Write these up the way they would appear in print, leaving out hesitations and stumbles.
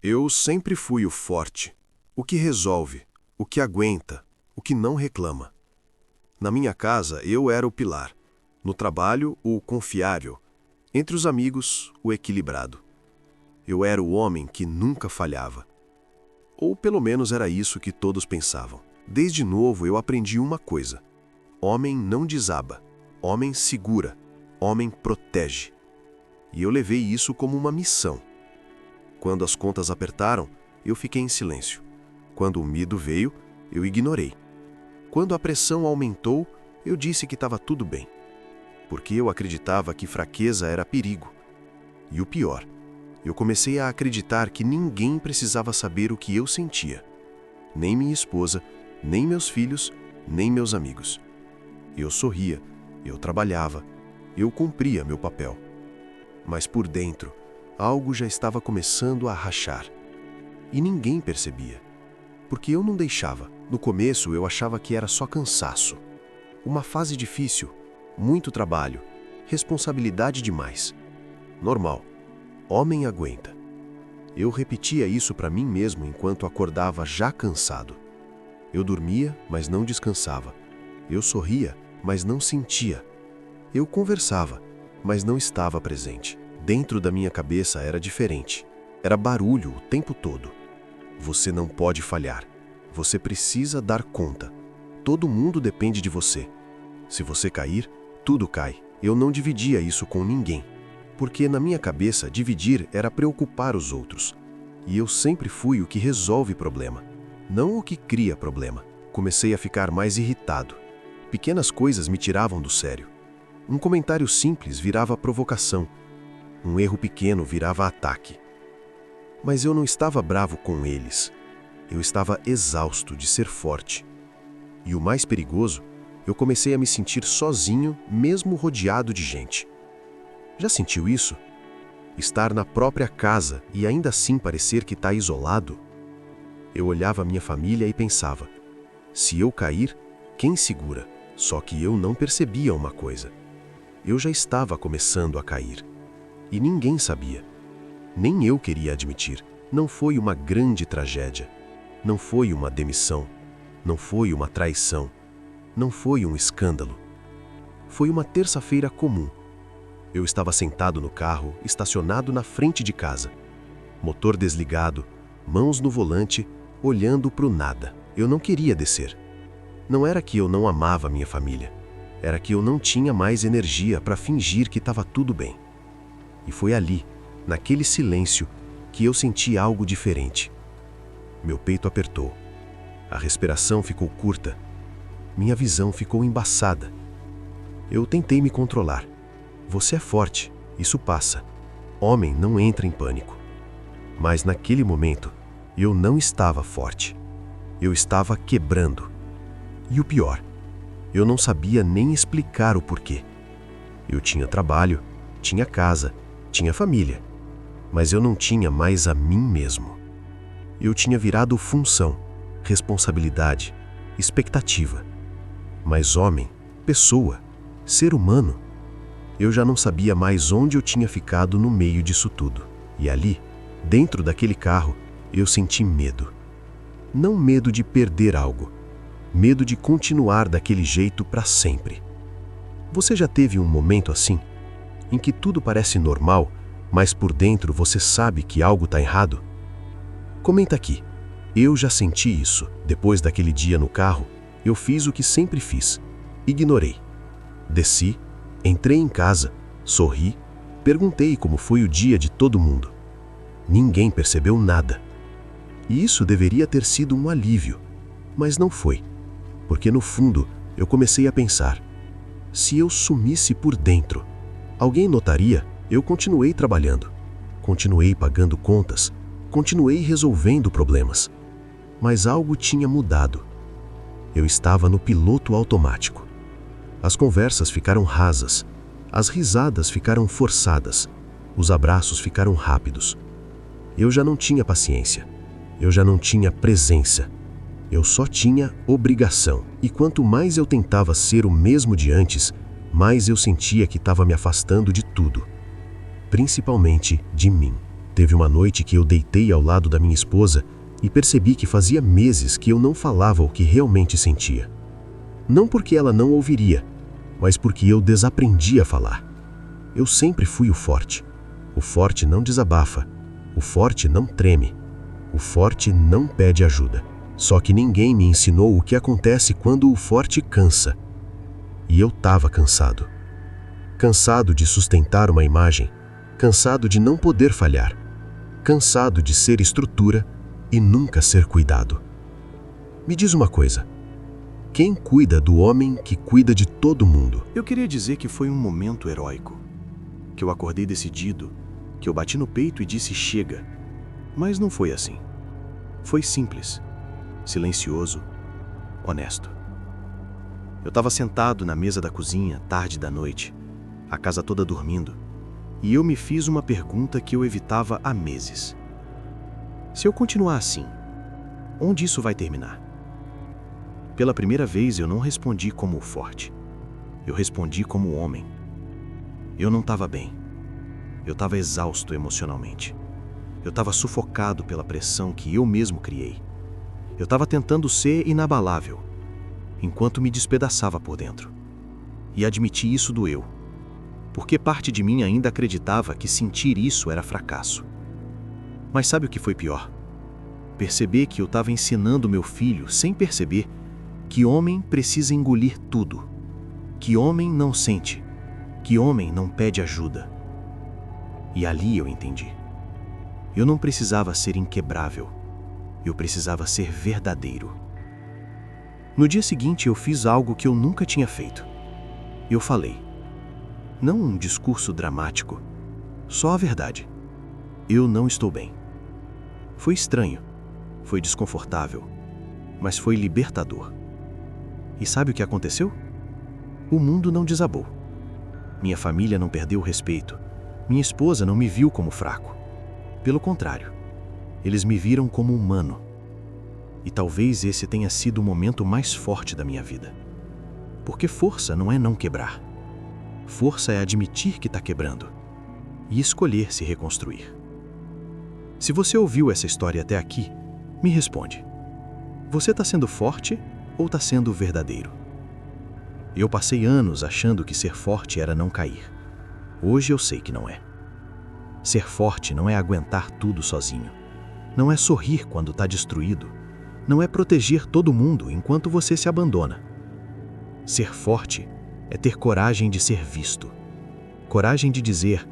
Eu sempre fui o forte, o que resolve, o que aguenta, o que não reclama. Na minha casa, eu era o pilar. No trabalho, o confiável. Entre os amigos, o equilibrado. Eu era o homem que nunca falhava. Ou pelo menos era isso que todos pensavam. Desde novo eu aprendi uma coisa: homem não desaba, homem segura, homem protege. E eu levei isso como uma missão. Quando as contas apertaram, eu fiquei em silêncio. Quando o medo veio, eu ignorei. Quando a pressão aumentou, eu disse que estava tudo bem. Porque eu acreditava que fraqueza era perigo. E o pior, eu comecei a acreditar que ninguém precisava saber o que eu sentia. Nem minha esposa, nem meus filhos, nem meus amigos. Eu sorria, eu trabalhava, eu cumpria meu papel. Mas por dentro, algo já estava começando a rachar. E ninguém percebia. Porque eu não deixava. No começo eu achava que era só cansaço. Uma fase difícil, muito trabalho, responsabilidade demais. Normal. Homem aguenta. Eu repetia isso para mim mesmo enquanto acordava já cansado. Eu dormia, mas não descansava. Eu sorria, mas não sentia. Eu conversava, mas não estava presente. Dentro da minha cabeça era diferente. Era barulho o tempo todo. Você não pode falhar. Você precisa dar conta. Todo mundo depende de você. Se você cair, tudo cai. Eu não dividia isso com ninguém. Porque na minha cabeça, dividir era preocupar os outros. E eu sempre fui o que resolve problema, não o que cria problema. Comecei a ficar mais irritado. Pequenas coisas me tiravam do sério. Um comentário simples virava provocação. Um erro pequeno virava ataque. Mas eu não estava bravo com eles. Eu estava exausto de ser forte. E o mais perigoso, eu comecei a me sentir sozinho, mesmo rodeado de gente. Já sentiu isso? Estar na própria casa e ainda assim parecer que está isolado? Eu olhava minha família e pensava: se eu cair, quem segura? Só que eu não percebia uma coisa. Eu já estava começando a cair. E ninguém sabia. Nem eu queria admitir. Não foi uma grande tragédia. Não foi uma demissão. Não foi uma traição. Não foi um escândalo. Foi uma terça-feira comum. Eu estava sentado no carro, estacionado na frente de casa. Motor desligado, mãos no volante, olhando para o nada. Eu não queria descer. Não era que eu não amava minha família. Era que eu não tinha mais energia para fingir que estava tudo bem. E foi ali, naquele silêncio, que eu senti algo diferente. Meu peito apertou. A respiração ficou curta. Minha visão ficou embaçada. Eu tentei me controlar. Você é forte, isso passa. Homem não entra em pânico. Mas naquele momento, eu não estava forte. Eu estava quebrando. E o pior, eu não sabia nem explicar o porquê. Eu tinha trabalho, tinha casa, tinha família. Mas eu não tinha mais a mim mesmo. Eu tinha virado função, responsabilidade, expectativa. Mas homem, pessoa, ser humano, eu já não sabia mais onde eu tinha ficado no meio disso tudo. E ali, dentro daquele carro, eu senti medo. Não medo de perder algo, medo de continuar daquele jeito para sempre. Você já teve um momento assim, em que tudo parece normal, mas por dentro você sabe que algo está errado? Comenta aqui. Eu já senti isso. Depois daquele dia no carro, eu fiz o que sempre fiz. Ignorei. Desci, entrei em casa, sorri, perguntei como foi o dia de todo mundo. Ninguém percebeu nada. E isso deveria ter sido um alívio, mas não foi. Porque no fundo, eu comecei a pensar: se eu sumisse por dentro, alguém notaria? Eu continuei trabalhando, continuei pagando contas, continuei resolvendo problemas. Mas algo tinha mudado. Eu estava no piloto automático. As conversas ficaram rasas, as risadas ficaram forçadas, os abraços ficaram rápidos. Eu já não tinha paciência, eu já não tinha presença, eu só tinha obrigação. E quanto mais eu tentava ser o mesmo de antes, mais eu sentia que estava me afastando de tudo, principalmente de mim. Teve uma noite que eu deitei ao lado da minha esposa e percebi que fazia meses que eu não falava o que realmente sentia. Não porque ela não ouviria, mas porque eu desaprendi a falar. Eu sempre fui o forte. O forte não desabafa. O forte não treme. O forte não pede ajuda. Só que ninguém me ensinou o que acontece quando o forte cansa. E eu estava cansado. Cansado de sustentar uma imagem. Cansado de não poder falhar. Cansado de ser estrutura e nunca ser cuidado. Me diz uma coisa. Quem cuida do homem que cuida de todo mundo? Eu queria dizer que foi um momento heróico. Que eu acordei decidido, que eu bati no peito e disse chega. Mas não foi assim. Foi simples, silencioso, honesto. Eu estava sentado na mesa da cozinha, tarde da noite, a casa toda dormindo, e eu me fiz uma pergunta que eu evitava há meses. Se eu continuar assim, onde isso vai terminar? Pela primeira vez eu não respondi como o forte. Eu respondi como homem. Eu não estava bem. Eu estava exausto emocionalmente. Eu estava sufocado pela pressão que eu mesmo criei. Eu estava tentando ser inabalável, enquanto me despedaçava por dentro. E admitir isso doeu, porque parte de mim ainda acreditava que sentir isso era fracasso. Mas sabe o que foi pior? Perceber que eu estava ensinando meu filho, sem perceber, que homem precisa engolir tudo, que homem não sente, que homem não pede ajuda. E ali eu entendi. Eu não precisava ser inquebrável, eu precisava ser verdadeiro. No dia seguinte eu fiz algo que eu nunca tinha feito. Eu falei. Não um discurso dramático, só a verdade. Eu não estou bem. Foi estranho, foi desconfortável, mas foi libertador. E sabe o que aconteceu? O mundo não desabou. Minha família não perdeu o respeito. Minha esposa não me viu como fraco. Pelo contrário, eles me viram como humano. E talvez esse tenha sido o momento mais forte da minha vida. Porque força não é não quebrar. Força é admitir que está quebrando e escolher se reconstruir. Se você ouviu essa história até aqui, me responde. Você está sendo forte ou está sendo verdadeiro? Eu passei anos achando que ser forte era não cair. Hoje eu sei que não é. Ser forte não é aguentar tudo sozinho. Não é sorrir quando está destruído. Não é proteger todo mundo enquanto você se abandona. Ser forte é ter coragem de ser visto. Coragem de dizer,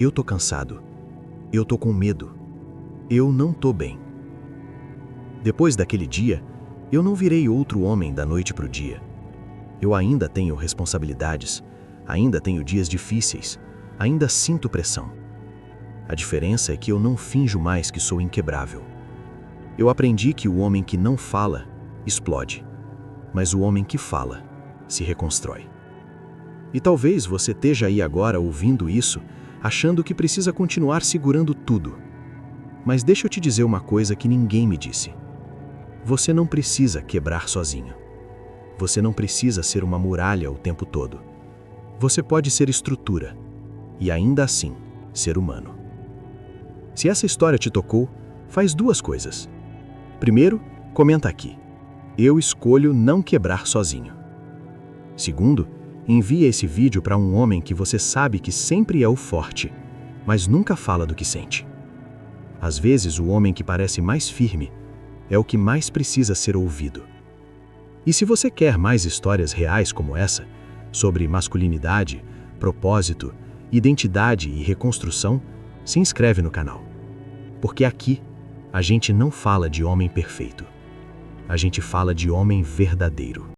eu tô cansado. Eu tô com medo. Eu não tô bem. Depois daquele dia, eu não virei outro homem da noite pro dia. Eu ainda tenho responsabilidades, ainda tenho dias difíceis, ainda sinto pressão. A diferença é que eu não finjo mais que sou inquebrável. Eu aprendi que o homem que não fala, explode, mas o homem que fala, se reconstrói. E talvez você esteja aí agora ouvindo isso, achando que precisa continuar segurando tudo. Mas deixa eu te dizer uma coisa que ninguém me disse. Você não precisa quebrar sozinho. Você não precisa ser uma muralha o tempo todo. Você pode ser estrutura e ainda assim ser humano. Se essa história te tocou, faz duas coisas. Primeiro, comenta aqui. Eu escolho não quebrar sozinho. Segundo, envia esse vídeo para um homem que você sabe que sempre é o forte, mas nunca fala do que sente. Às vezes, o homem que parece mais firme é o que mais precisa ser ouvido. E se você quer mais histórias reais como essa, sobre masculinidade, propósito, identidade e reconstrução, se inscreve no canal. Porque aqui, a gente não fala de homem perfeito. A gente fala de homem verdadeiro.